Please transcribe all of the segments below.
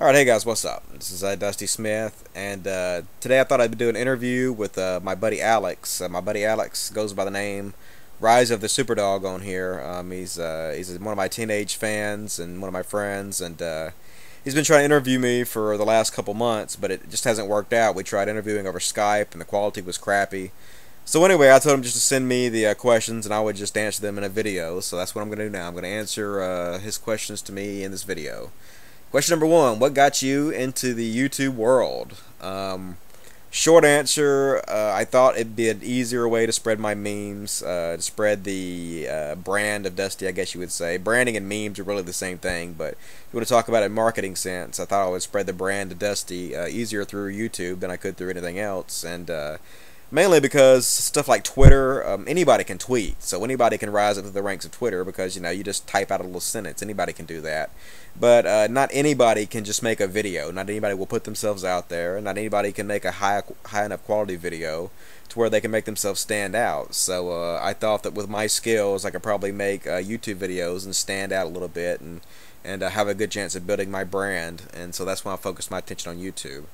Alright, hey guys, what's up? This is Dusty Smith, and today I thought I'd do an interview with my buddy Alex. My buddy Alex goes by the name Rise of the Superdog on here. He's one of my teenage fans and one of my friends, and he's been trying to interview me for the last couple months, but it just hasn't worked out. We tried interviewing over Skype, and the quality was crappy. So anyway, I told him just to send me the questions, and I would just answer them in a video. So that's what I'm going to do now. I'm going to answer his questions to me in this video. Question number one: what got you into the YouTube world? Short answer: I thought it'd be an easier way to spread my memes, to spread the brand of Dusty, I guess you would say. Branding and memes are really the same thing, but if you want to talk about it in marketing sense, I thought I would spread the brand of Dusty easier through YouTube than I could through anything else, and mainly because stuff like Twitter, anybody can tweet, so anybody can rise up to the ranks of Twitter because you just type out a little sentence. Anybody can do that, but not anybody can just make a video. Not anybody will put themselves out there, and not anybody can make a high enough quality video to where they can make themselves stand out. So I thought that with my skills, I could probably make YouTube videos and stand out a little bit, and have a good chance of building my brand. And so that's why I focused my attention on YouTube.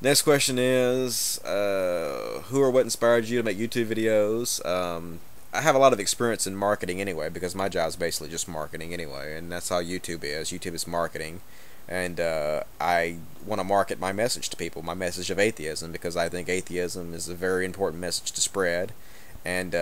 Next question is, who or what inspired you to make YouTube videos? I have a lot of experience in marketing anyway, because my job is basically just marketing anyway, and that's how YouTube is. YouTube is marketing, and I want to market my message to people, my message of atheism, because I think atheism is a very important message to spread, and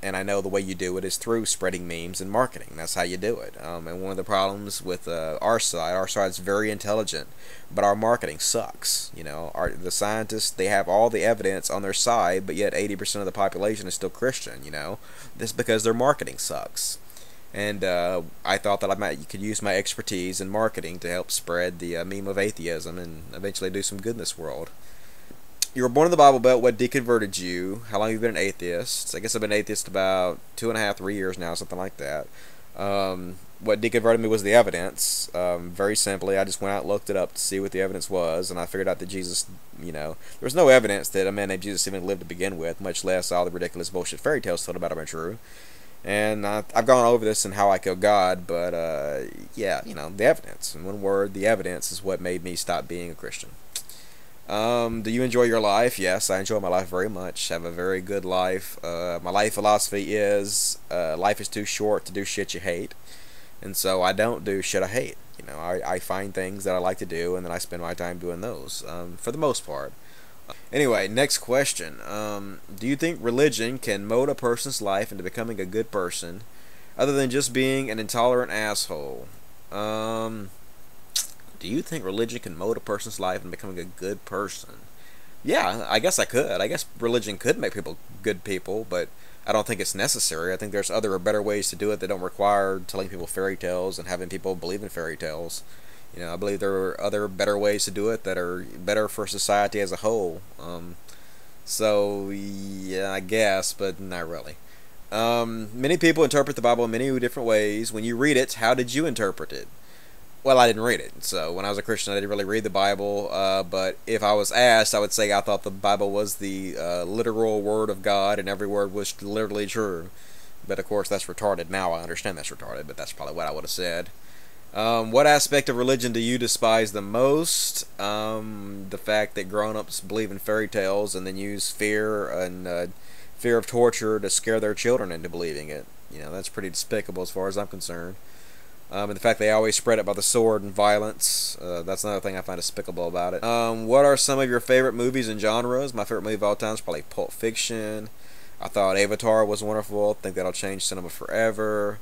I know the way you do it is through spreading memes and marketing. That's how you do it. And one of the problems with our side's very intelligent, but our marketing sucks. The scientists, they have all the evidence on their side, but yet 80% of the population is still Christian. This is because their marketing sucks. And I thought that you could use my expertise in marketing to help spread the meme of atheism and eventually do some good in this world. You were born in the Bible Belt. What deconverted you? How long have you been an atheist? I guess I've been an atheist about 2.5, 3 years now, something like that. What deconverted me was the evidence. Very simply, I just went out and looked it up to see what the evidence was, and I figured out that Jesus, there was no evidence that a man named Jesus even lived to begin with, much less all the ridiculous bullshit fairy tales told about him are true. And I've gone over this in How I Killed God, but yeah, the evidence. In one word, the evidence is what made me stop being a Christian. Do you enjoy your life? Yes, I enjoy my life very much. I have a very good life. My life philosophy is life is too short to do shit you hate. And so I don't do shit I hate. I find things that I like to do, and then I spend my time doing those, for the most part. Anyway, next question. Do you think religion can mold a person's life into becoming a good person, other than just being an intolerant asshole? Do you think religion can mold a person's life into becoming a good person? Yeah, I guess I could. I guess religion could make people good people, but I don't think it's necessary. I think there's other or better ways to do it that don't require telling people fairy tales and having people believe in fairy tales. I believe there are other better ways to do it that are better for society as a whole. So, yeah, I guess, but not really. Many people interpret the Bible in many different ways. When you read it, how did you interpret it? Well, I didn't read it. So when I was a Christian, I didn't really read the Bible. But if I was asked, I would say I thought the Bible was the literal word of God, and every word was literally true. But of course, that's retarded. Now I understand that's retarded, but that's probably what I would have said. What aspect of religion do you despise the most? The fact that grown-ups believe in fairy tales and then use fear and fear of torture to scare their children into believing it. That's pretty despicable as far as I'm concerned. And the fact they always spread it by the sword and violence, that's another thing I find despicable about it. What are some of your favorite movies and genres? My favorite movie of all time is probably Pulp Fiction. I thought Avatar was wonderful. I think that'll change cinema forever.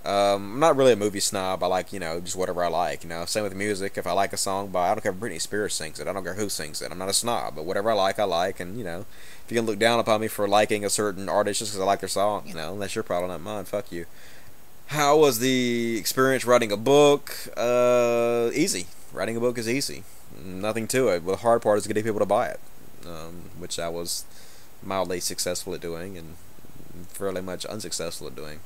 I'm not really a movie snob. I like, just whatever I like. Same with music. If I like a song I don't care if Britney Spears sings it. I don't care who sings it. I'm not a snob, but whatever I like. And, if you can look down upon me for liking a certain artist just because I like their song, that's your problem, not mine. Fuck you. How was the experience writing a book? Easy. Writing a book is easy. Nothing to it. Well, the hard part is getting people to buy it, which I was mildly successful at doing and fairly much unsuccessful at doing.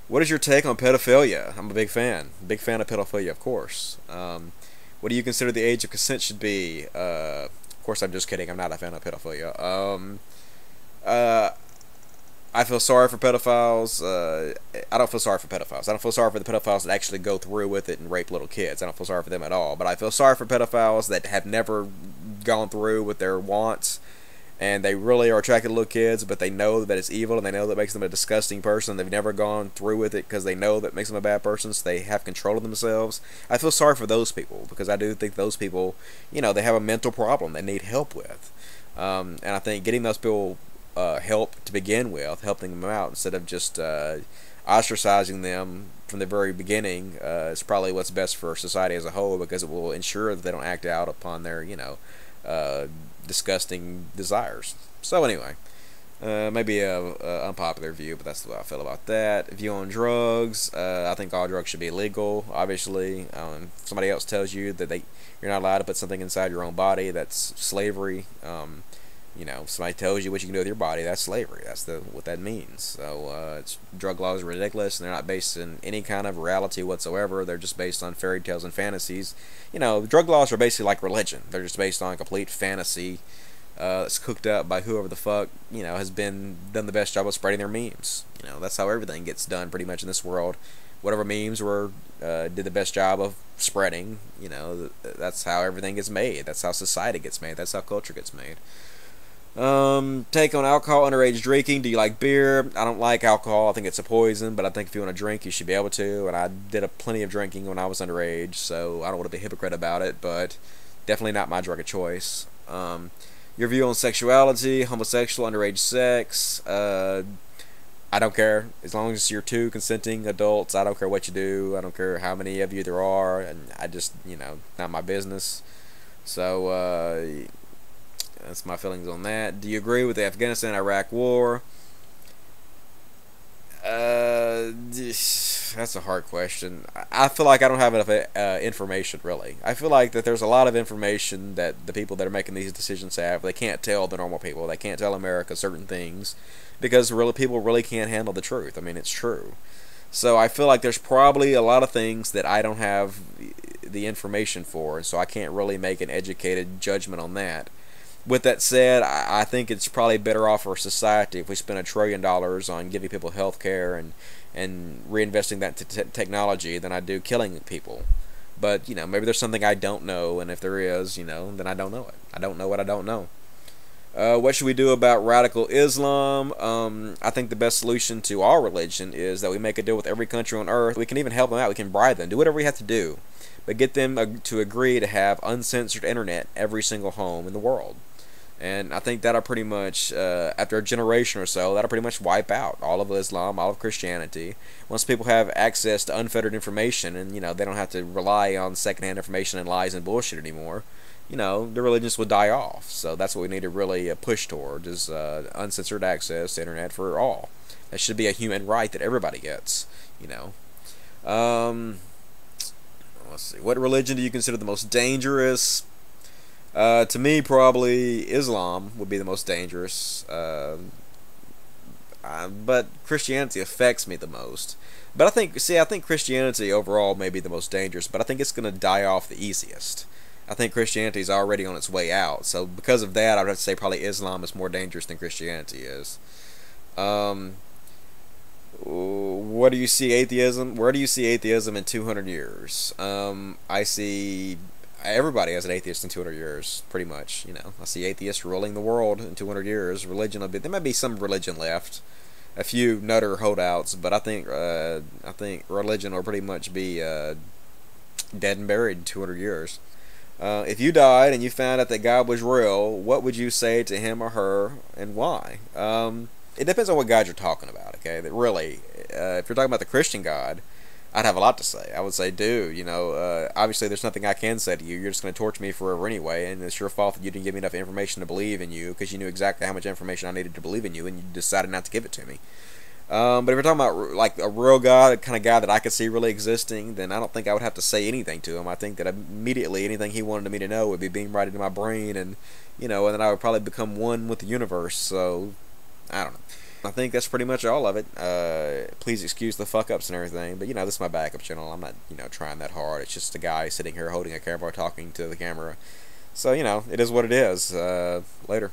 What is your take on pedophilia? I'm a big fan. Big fan of pedophilia, of course. What do you consider the age of consent should be? Of course, I'm just kidding. I'm not a fan of pedophilia. I feel sorry for pedophiles. I don't feel sorry for pedophiles. I don't feel sorry for the pedophiles that actually go through with it and rape little kids. I don't feel sorry for them at all. But I feel sorry for pedophiles that have never gone through with their wants, and they really are attracted to little kids, but they know that it's evil, and they know that makes them a disgusting person. They've never gone through with it because they know that makes them a bad person, so they have control of themselves. I feel sorry for those people, because I do think those people, they have a mental problem they need help with. And I think getting those people help to begin with, helping them out instead of just ostracizing them from the very beginning, is probably what's best for society as a whole, because it will ensure that they don't act out upon their, disgusting desires. So anyway, maybe a unpopular view, but that's what I feel about that. View on drugs, I think all drugs should be illegal. Obviously, if somebody else tells you that you're not allowed to put something inside your own body, that's slavery. Somebody tells you what you can do with your body, that's slavery. That's what that means. So drug laws are ridiculous, and they're not based in any kind of reality whatsoever. They're just based on fairy tales and fantasies. Drug laws are basically like religion. They're just based on complete fantasy. It's cooked up by whoever the fuck has done the best job of spreading their memes. That's how everything gets done pretty much in this world. Whatever memes did the best job of spreading, that's how everything gets made. That's how society gets made. That's how culture gets made. Take on alcohol, underage drinking. Do you like beer? I don't like alcohol. I think it's a poison, but I think if you want to drink, you should be able to. And I did plenty of drinking when I was underage, so I don't want to be a hypocrite about it, but definitely not my drug of choice. Your view on sexuality, homosexual, underage sex. I don't care. As long as you're two consenting adults, I don't care what you do. I don't care how many of you there are, and I just, not my business. So, that's my feelings on that. Do you agree with the Afghanistan-Iraq war? That's a hard question. I feel like I don't have enough information, really. I feel like that there's a lot of information that the people that are making these decisions have. They can't tell the normal people. They can't tell America certain things because people really can't handle the truth. I mean, it's true. So I feel like there's probably a lot of things that I don't have the information for, and so I can't really make an educated judgment on that. With that said, I think it's probably better off for society if we spend $1 trillion on giving people health care and reinvesting that technology than I do killing people. But, maybe there's something I don't know, and if there is, then I don't know it. I don't know what I don't know. What should we do about radical Islam? I think the best solution to our religion is that we make a deal with every country on earth. We can even help them out. We can bribe them. Do whatever we have to do. But get them to agree to have uncensored internet every single home in the world. And I think that'll pretty much, after a generation or so, that'll pretty much wipe out all of Islam, all of Christianity. Once people have access to unfettered information and, they don't have to rely on secondhand information and lies and bullshit anymore, the religions will die off. So that's what we need to really push toward, is uncensored access to internet for all. That should be a human right that everybody gets, Let's see. What religion do you consider the most dangerous? To me, probably Islam would be the most dangerous. But Christianity affects me the most. But I think Christianity overall may be the most dangerous, but I think it's going to die off the easiest. I think Christianity is already on its way out. So because of that, I would have to say probably Islam is more dangerous than Christianity is. What do you see atheism? Where do you see atheism in 200 years? I see everybody as an atheist in 200 years, pretty much. I see atheists ruling the world in 200 years. Religion will be, there might be some religion left, a few nutter holdouts, but I think religion will pretty much be dead and buried in 200 years. If you died and you found out that God was real, what would you say to him or her, and why? It depends on what God you're talking about. Okay, that really, if you're talking about the Christian God, I'd have a lot to say. I would say, dude, obviously there's nothing I can say to you. You're just going to torture me forever anyway, and it's your fault that you didn't give me enough information to believe in you, because you knew exactly how much information I needed to believe in you, and you decided not to give it to me. But if you're talking about like a real God, a kind of God that I could see really existing, then I don't think I would have to say anything to him. I think that immediately anything he wanted me to know would be beamed right into my brain, and and then I would probably become one with the universe. So I don't know. I think that's pretty much all of it. Please excuse the fuck-ups and everything, but, this is my backup channel. I'm not, trying that hard. It's just a guy sitting here holding a camera, talking to the camera. So, it is what it is. Later.